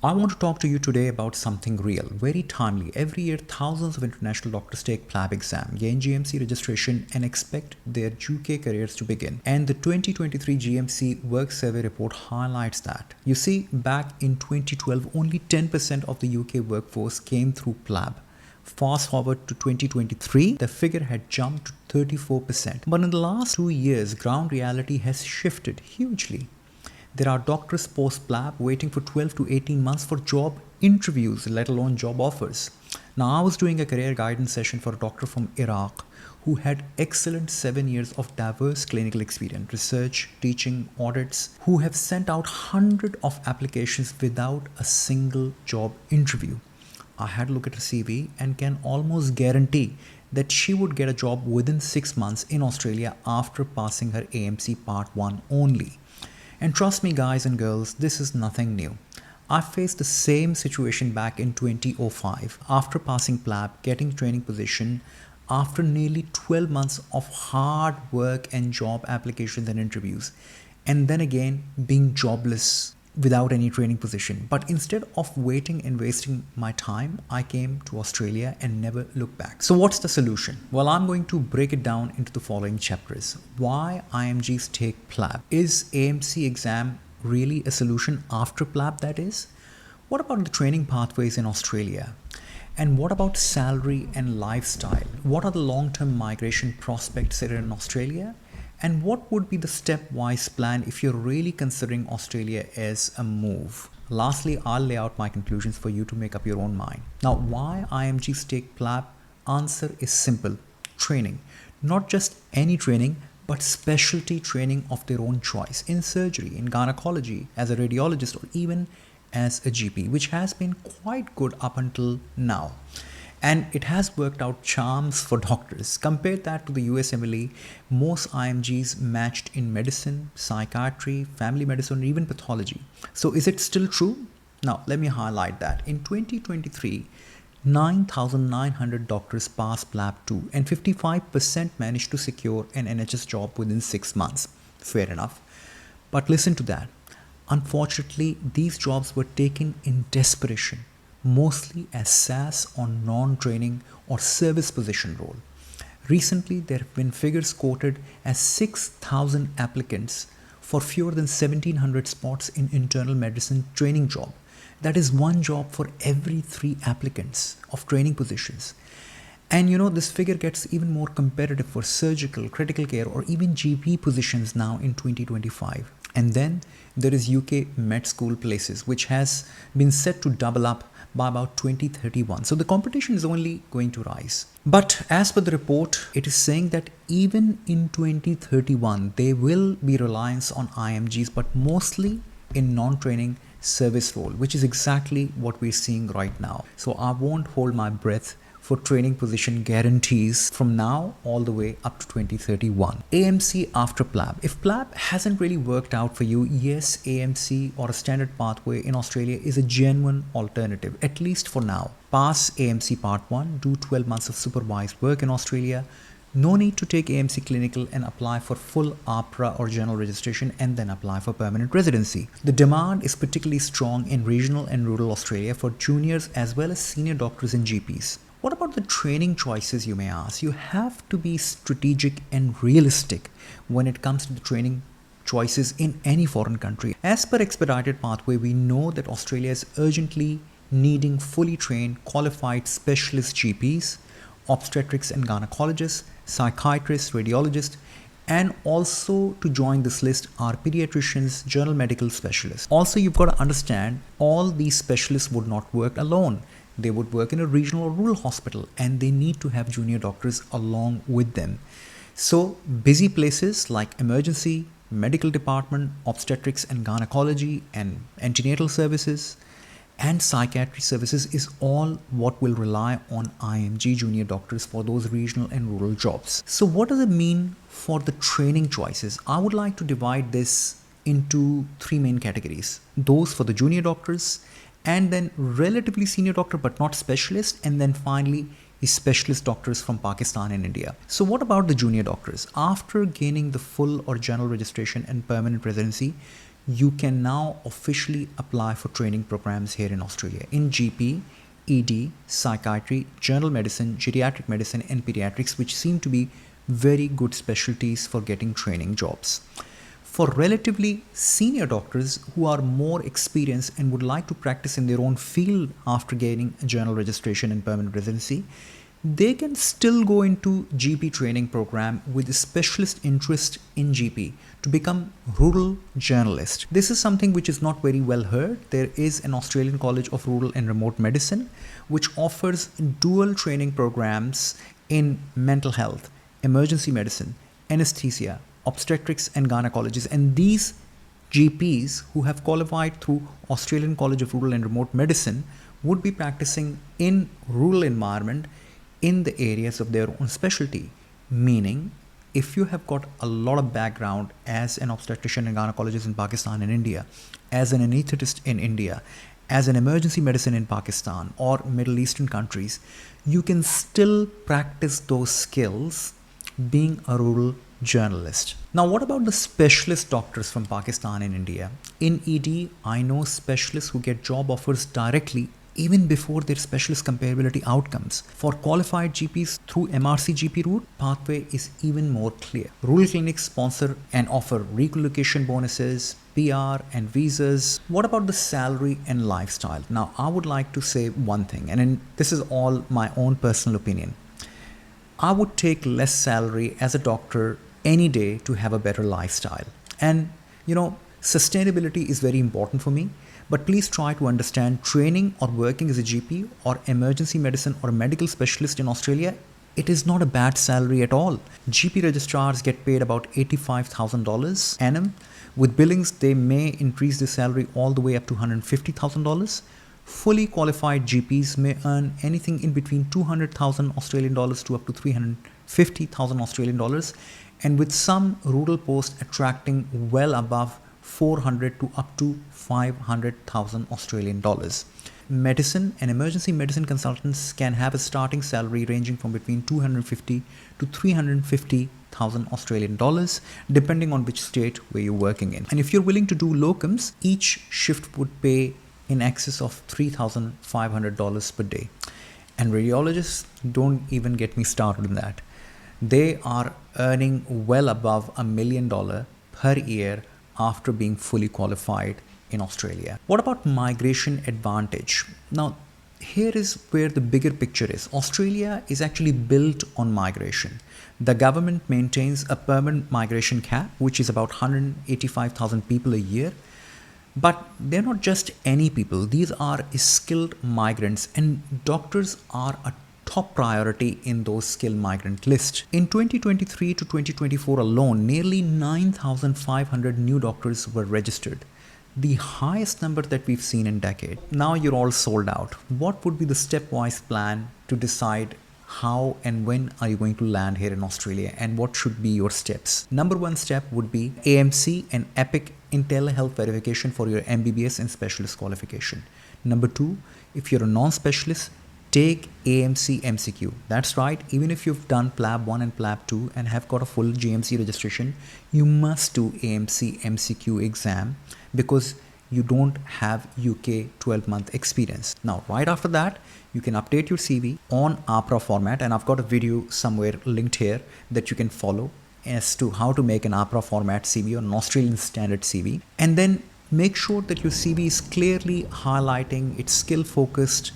I want to talk to you today about something real, very timely. Every year, thousands of international doctors take PLAB exam, gain GMC registration, and expect their UK careers to begin. And the 2023 GMC Work Survey report highlights that. You see, back in 2012, only 10% of the UK workforce came through PLAB. Fast forward to 2023, the figure had jumped to 34%. But in the last 2 years, ground reality has shifted hugely. There are doctors post-PLAB waiting for 12 to 18 months for job interviews, let alone job offers. Now, I was doing a career guidance session for a doctor from Iraq who had excellent 7 years of diverse clinical experience, research, teaching, audits, who have sent out hundreds of applications without a single job interview. I had a look at her CV and can almost guarantee that she would get a job within 6 months in Australia after passing her AMC Part 1 only. And trust me, guys and girls, this is nothing new. I faced the same situation back in 2005 after passing PLAB, getting training position after nearly 12 months of hard work and job applications and interviews, and then again being jobless without any training position. But instead of waiting and wasting my time, I came to Australia and never looked back. So what's the solution? Well, I'm going to break it down into the following chapters. Why IMGs take PLAB? Is AMC exam really a solution after PLAB, that is? What about the training pathways in Australia? And what about salary and lifestyle? What are the long-term migration prospects here in Australia? And what would be the stepwise plan if you're really considering Australia as a move? Lastly, I'll lay out my conclusions for you to make up your own mind. Now, why IMGs take PLAB? Answer is simple. Training. Not just any training, but specialty training of their own choice in surgery, in gynecology, as a radiologist, or even as a GP, which has been quite good up until now. And it has worked out charms for doctors. Compare that to the US MLE, most IMGs matched in medicine, psychiatry, family medicine, or even pathology. So is it still true? Now, let me highlight that. In 2023, 9,900 doctors passed PLAB 2 and 55% managed to secure an NHS job within 6 months. Fair enough. But listen to that. Unfortunately, these jobs were taken in desperation, mostly as SAS or non-training or service position role. Recently, there have been figures quoted as 6,000 applicants for fewer than 1,700 spots in internal medicine training job. That is one job for every 3 applicants of training positions. And this figure gets even more competitive for surgical, critical care, or even GP positions now in 2025. And then there is UK med school places, which has been set to double up by about 2031. So the competition is only going to rise. But as per the report, it is saying that even in 2031, there will be reliance on IMGs, but mostly in non-training service role, which is exactly what we're seeing right now. So I won't hold my breath for training position guarantees from now all the way up to 2031. AMC after PLAB. If PLAB hasn't really worked out for you, yes, AMC or a standard pathway in Australia is a genuine alternative, at least for now. Pass AMC Part 1, do 12 months of supervised work in Australia. No need to take AMC clinical and apply for full APRA or general registration and then apply for permanent residency. The demand is particularly strong in regional and rural Australia for juniors as well as senior doctors and GPs. What about the training choices, you may ask? You have to be strategic and realistic when it comes to the training choices in any foreign country. As per expedited pathway, we know that Australia is urgently needing fully trained, qualified specialist GPs, obstetrics and gynecologists, psychiatrists, radiologists, and also to join this list are pediatricians, general medical specialists. Also, you've got to understand all these specialists would not work alone. They would work in a regional or rural hospital, and they need to have junior doctors along with them. So busy places like emergency, medical department, obstetrics and gynecology, and antenatal services and psychiatry services is all what will rely on IMG junior doctors for those regional and rural jobs. So what does it mean for the training choices? I would like to divide this into 3 main categories. Those for the junior doctors, and then relatively senior doctor but not specialist, and then finally specialist doctors from Pakistan and India. So what about the junior doctors? After gaining the full or general registration and permanent residency, you can now officially apply for training programs here in Australia in GP, ED, psychiatry, general medicine, geriatric medicine, and pediatrics, which seem to be very good specialties for getting training jobs. For relatively senior doctors who are more experienced and would like to practice in their own field after gaining a general registration and permanent residency, they can still go into GP training program with a specialist interest in GP to become rural journalist. This is something which is not very well heard. There is an Australian College of Rural and Remote Medicine which offers dual training programs in mental health, emergency medicine, anesthesia, obstetrics and gynecology, and these GPs who have qualified through Australian College of Rural and Remote Medicine would be practicing in rural environment in the areas of their own specialty. Meaning, if you have got a lot of background as an obstetrician and gynecologist in Pakistan and India, as an anesthetist in India, as an emergency medicine in Pakistan or Middle Eastern countries, you can still practice those skills being a rural journalist. Now, what about the specialist doctors from Pakistan and India? In ED, I know specialists who get job offers directly even before their specialist comparability outcomes. For qualified GPs through MRC GP route, pathway is even more clear. Rural clinics sponsor and offer relocation bonuses, PR and visas. What about the salary and lifestyle? Now, I would like to say one thing, and this is all my own personal opinion. I would take less salary as a doctor any day to have a better lifestyle. And sustainability is very important for me. But please try to understand, training or working as a GP or emergency medicine or a medical specialist in Australia, it is not a bad salary at all. GP registrars get paid about $85,000 annum. With billings, they may increase the salary all the way up to $150,000. Fully qualified GPs may earn anything in between 200,000 Australian dollars to up to 350,000 Australian dollars, and with some rural posts attracting well above 400 to up to 500,000 Australian dollars. Medicine and emergency medicine consultants can have a starting salary ranging from between 250 to 350,000 Australian dollars, depending on which state where you're working in. And if you're willing to do locums, each shift would pay in excess of $3,500 per day. And radiologists, don't even get me started on that. They are earning well above $1 million per year after being fully qualified in Australia. What about migration advantage? Now, here is where the bigger picture is. Australia is actually built on migration. The government maintains a permanent migration cap, which is about 185,000 people a year. But they're not just any people. These are skilled migrants, and doctors are a top priority in those skilled migrant list. In 2023 to 2024 alone, nearly 9,500 new doctors were registered, the highest number that we've seen in decades. Now you're all sold out. What would be the stepwise plan to decide how and when are you going to land here in Australia, and what should be your steps? Number one step would be AMC and EPIC in telehealth verification for your MBBS and specialist qualification. Number two, if you're a non-specialist, take AMC MCQ. That's right, even if you've done PLAB 1 and PLAB 2 and have got a full GMC registration, you must do AMC MCQ exam because you don't have UK 12-month experience. Now, right after that, you can update your CV on APRA format, and I've got a video somewhere linked here that you can follow as to how to make an APRA format CV or an Australian standard CV. And then make sure that your CV is clearly highlighting, it's skill focused,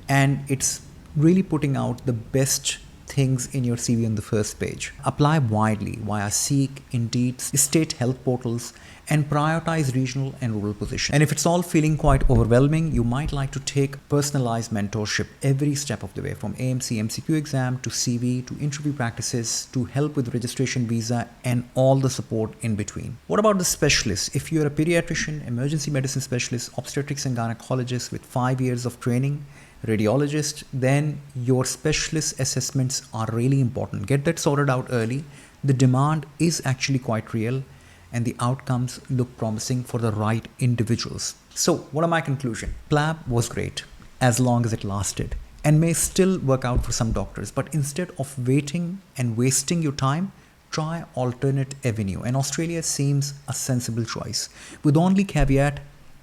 and it's really putting out the best things in your CV on the first page. Apply widely via Seek, Indeed, state health portals, and prioritize regional and rural positions. And if it's all feeling quite overwhelming, you might like to take personalized mentorship every step of the way, from AMC MCQ exam to CV to interview practices to help with registration visa and all the support in between. What about the specialists? If you're a pediatrician, emergency medicine specialist, obstetrics and gynecologist with 5 years of training, radiologist, then your specialist assessments are really important. Get that sorted out early. The demand is actually quite real, and the outcomes look promising for the right individuals. So what are my conclusions? PLAB was great as long as it lasted, and may still work out for some doctors. But instead of waiting and wasting your time, try alternate avenue, and Australia seems a sensible choice, with only caveat,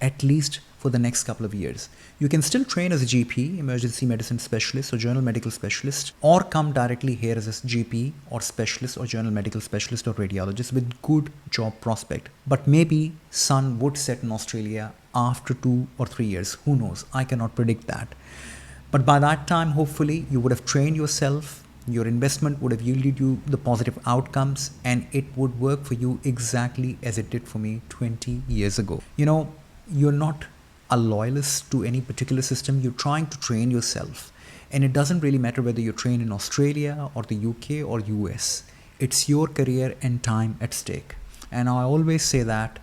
at least for the next couple of years. You can still train as a GP, emergency medicine specialist or general medical specialist, or come directly here as a GP or specialist or general medical specialist or radiologist with good job prospect. But maybe sun would set in Australia after 2 or 3 years. Who knows? I cannot predict that. But by that time, hopefully, you would have trained yourself, your investment would have yielded you the positive outcomes, and it would work for you exactly as it did for me 20 years ago. You're not a loyalist to any particular system, you're trying to train yourself. And it doesn't really matter whether you train in Australia or the UK or US. It's your career and time at stake. And I always say that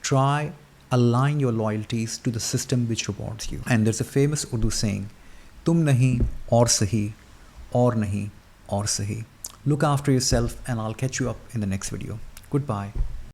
try align your loyalties to the system which rewards you. And there's a famous Urdu saying, tum nahi aur sahi, aur nahi aur sahi. Look after yourself, and I'll catch you up in the next video. Goodbye.